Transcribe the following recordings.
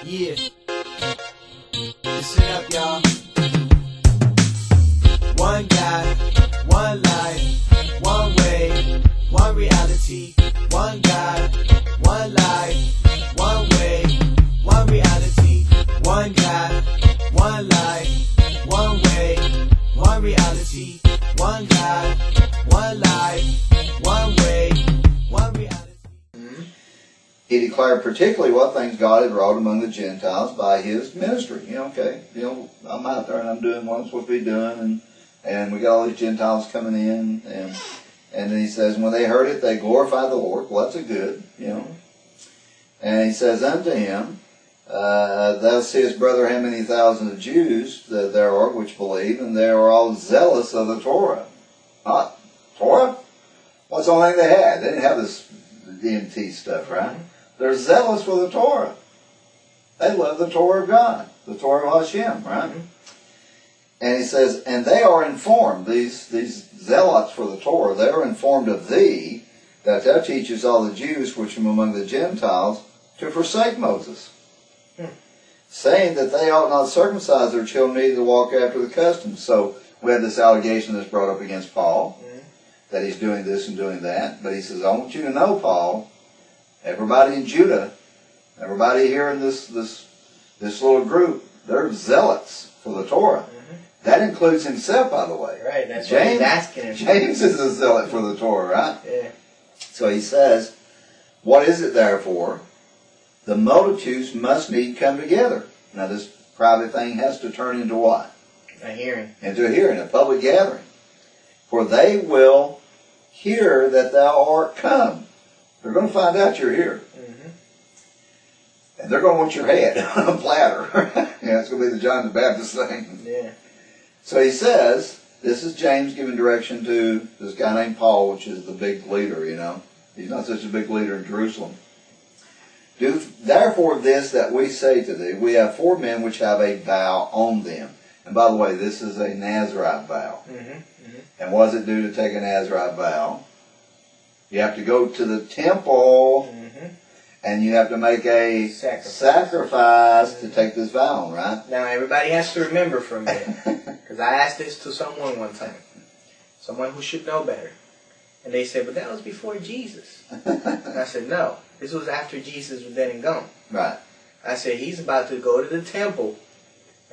Yeah. Listen up, y'all. One God, one life, one way, one reality. One God, one life, one way, one reality. One God, one life, one way, one reality. One God, one life, one way, one reality. He declared particularly what things God had wrought among the Gentiles by his ministry. I'm out there and I'm doing what I'm supposed to be doing, and we got all these Gentiles coming in, and then he says, when they heard it, they glorified the Lord. Well, that's a good, And he says unto him, thou seest, brother, how many thousands of Jews there are which believe, and they are all zealous of the Torah. Torah? What's the only thing they had? They didn't have this DMT stuff, right? They're zealous for the Torah. They love the Torah of God, the Torah of Hashem, right? And he says, and they are informed, these zealots for the Torah, they are informed of thee, that thou teachest all the Jews which are among the Gentiles to forsake Moses, saying that they ought not circumcise their children, neither to walk after the customs. So we have this allegation that's brought up against Paul, that he's doing this and doing that. But he says, I want you to know, Paul, everybody in Judah, everybody here in this little group, they're zealots for the Torah. That includes himself, by the way. Right, that's James, what he's asking him. James is a zealot for the Torah, right? Yeah. So he says, what is it therefore? The multitudes must need come together. Now this private thing has to turn into what? A hearing. Into a hearing, a public gathering. For they will hear that thou art come. They're going to find out you're here. And they're going to want your head on a platter. It's going to be the John the Baptist thing. Yeah. So he says, this is James giving direction to this guy named Paul, which is the big leader, He's not such a big leader in Jerusalem. Do therefore this that we say to thee, we have 4 men which have a vow on them. And by the way, this is a Nazirite vow. And what does it do to take a Nazirite vow? You have to go to the temple, and you have to make a sacrifice to take this vow on, right? Now everybody has to remember from me, because I asked this to someone one time, someone who should know better. And they said, but that was before Jesus. And I said, no, this was after Jesus was dead and gone. Right. I said, he's about to go to the temple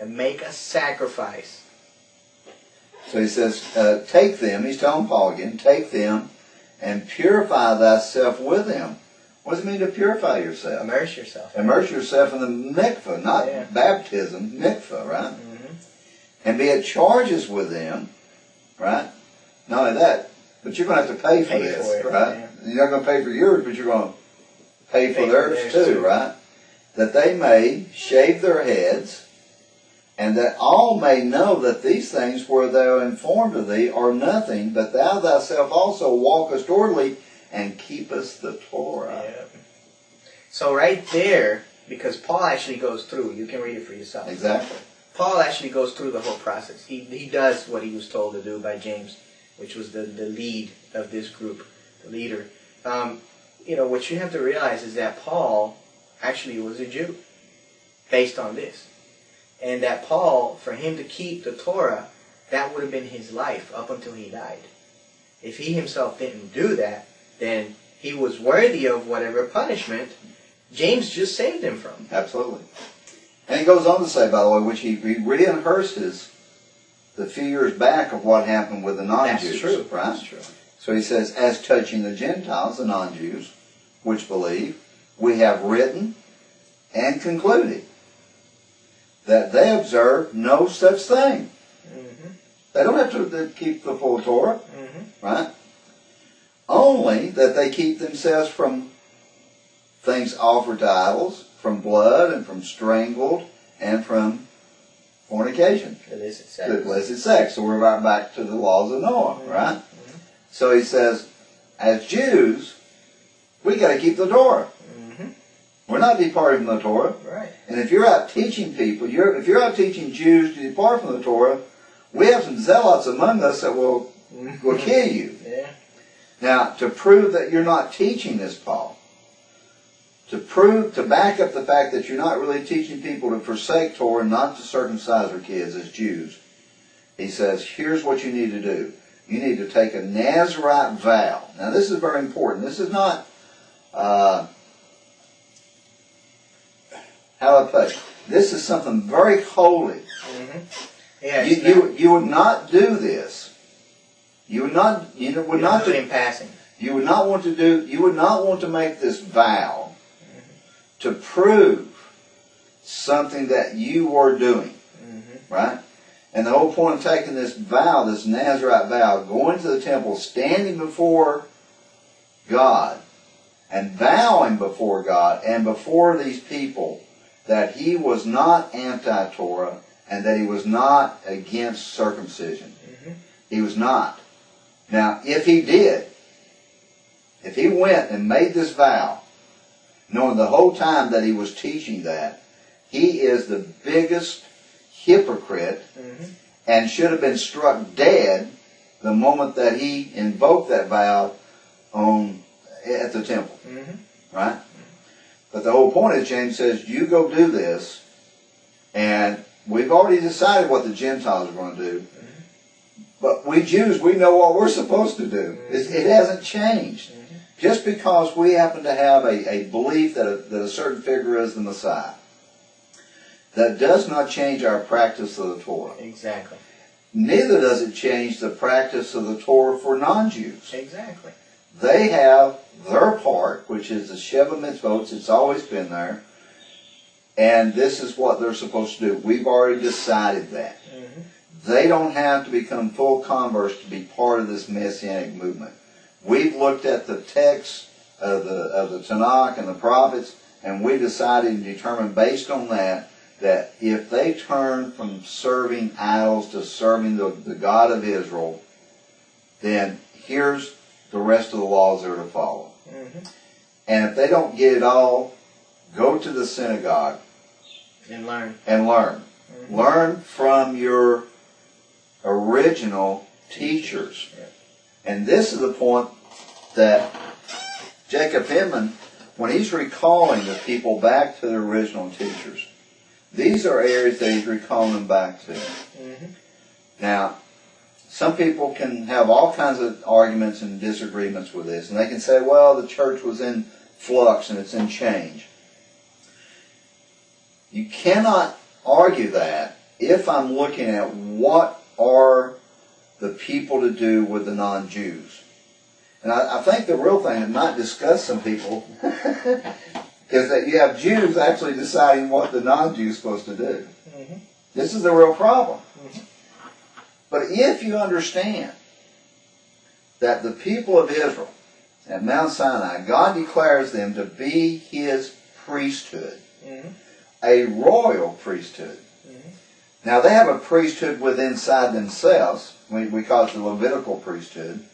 and make a sacrifice. So he says, take them, he's telling Paul again, take them and purify thyself with them. What does it mean to purify yourself? Immerse yourself. Immerse yourself in the mikveh, not baptism, mikveh, right? And be at charges with them, right? Not only that, but you're going to have to pay for this, right? Yeah. You're not going to pay for yours, but you're going to pay for theirs too, right? That they may shave their heads, and that all may know that these things where they are informed of thee are nothing, but thou thyself also walkest orderly and keepest the Torah. Yeah. So right there, because Paul actually goes through, you can read it for yourself. Exactly. Paul actually goes through the whole process. He does what he was told to do by James, which was the lead of this group, the leader. What you have to realize is that Paul actually was a Jew, based on this. And that Paul, for him to keep the Torah, that would have been his life up until he died. If he himself didn't do that, then he was worthy of whatever punishment James just saved him from. Absolutely. And he goes on to say, by the way, which he rehearses the few years back of what happened with the non-Jews. That's true. Right? That's true. So he says, as touching the Gentiles, the non-Jews, which believe, we have written and concluded that they observe no such thing. They don't have to keep the full Torah, right? Only that they keep themselves from things offered to idols, from blood, and from strangled, and from fornication. Illicit sex. So we're right back to the laws of Noah, right? So he says, as Jews, we got to keep the Torah. We're not departing from the Torah. Right. And if you're out teaching people, if you're out teaching Jews to depart from the Torah, we have some zealots among us that will kill you. Yeah. Now, to prove that you're not teaching this, Paul, to back up the fact that you're not really teaching people to forsake Torah, not to circumcise their kids as Jews. He says, here's what you need to do. You need to take a Nazirite vow. Now this is very important. This is not, how do I put it? This is something very holy. Mm-hmm. Yeah, you would not do this. You would not do in passing. You would not want to make this vow to prove something that you were doing. Mm-hmm. Right? And the whole point of taking this vow, this Nazirite vow, going to the temple, standing before God, and vowing before God and before these people that he was not anti-Torah and that he was not against circumcision. Mm-hmm. He was not. Now, if he did, if he went and made this vow, knowing the whole time that he was teaching that, he is the biggest hypocrite, mm-hmm. and should have been struck dead the moment that he invoked that vow at the temple. Mm-hmm. Right? But the whole point is, James says, you go do this, and we've already decided what the Gentiles are going to do. Mm-hmm. But we Jews, we know what we're supposed to do. Mm-hmm. It hasn't changed. Mm-hmm. Just because we happen to have a belief that a certain figure is the Messiah, that does not change our practice of the Torah. Exactly. Neither does it change the practice of the Torah for non-Jews. Exactly. They have their part, which is the Sheva Mitzvot. It's always been there. And this is what they're supposed to do. We've already decided that. Mm-hmm. They don't have to become full converts to be part of this Messianic movement. We've looked at the texts of the Tanakh and the prophets, and we decided and determined based on that if they turn from serving idols to serving the God of Israel, then here's the rest of the laws they're to follow. Mm-hmm. And if they don't get it all, go to the synagogue and learn. Mm-hmm. Learn from your original teachers. Yeah. And this is the point that Jacob Emden, when he's recalling the people back to their original teachers, these are areas that he's recalling them back to. Mm-hmm. Now, some people can have all kinds of arguments and disagreements with this, and they can say, well, the church was in flux and it's in change. You cannot argue that if I'm looking at what are the people to do with the non-Jews. And I think the real thing that might disgust some people is that you have Jews actually deciding what the non-Jews are supposed to do. Mm-hmm. This is the real problem. Mm-hmm. But if you understand that the people of Israel at Mount Sinai, God declares them to be his priesthood, mm-hmm. a royal priesthood. Mm-hmm. Now they have a priesthood within inside themselves. We call it the Levitical priesthood.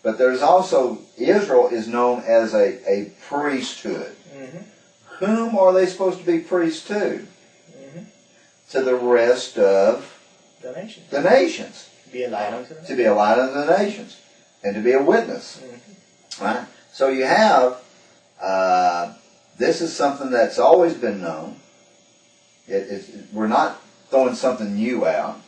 But there's also, Israel is known as a priesthood. Mm-hmm. Whom are they supposed to be priests to? Mm-hmm. To the rest of the nations. To be a light unto them. To be a light unto the nations. And to be a witness. Mm-hmm. Right? So you have, this is something that's always been known. We're not throwing something new out.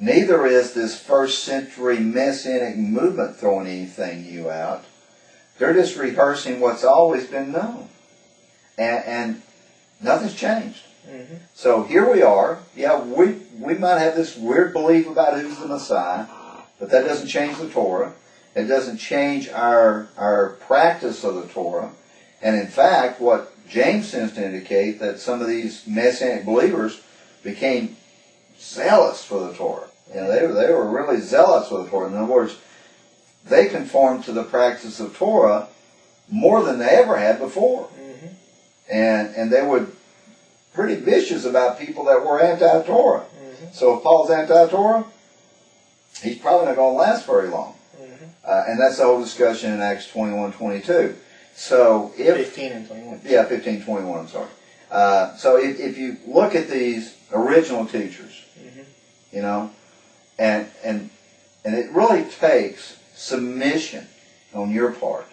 Neither is this first century Messianic movement throwing anything new out. They're just rehearsing what's always been known. And nothing's changed. Mm-hmm. So here we are. Yeah, we might have this weird belief about who's the Messiah, but that doesn't change the Torah. It doesn't change our practice of the Torah. And in fact, what James seems to indicate, that some of these Messianic believers became zealous for the Torah. You know, they were really zealous for the Torah. In other words, they conformed to the practice of Torah more than they ever had before. Mm-hmm. And they were pretty vicious about people that were anti-Torah. Mm-hmm. So if Paul's anti-Torah, he's probably not going to last very long. Mm-hmm. And that's the whole discussion in Acts 21:22. So if 15 and 21. Yeah, 15:21. I'm sorry. So if you look at these original teachers, mm-hmm. you know, and it really takes submission on your part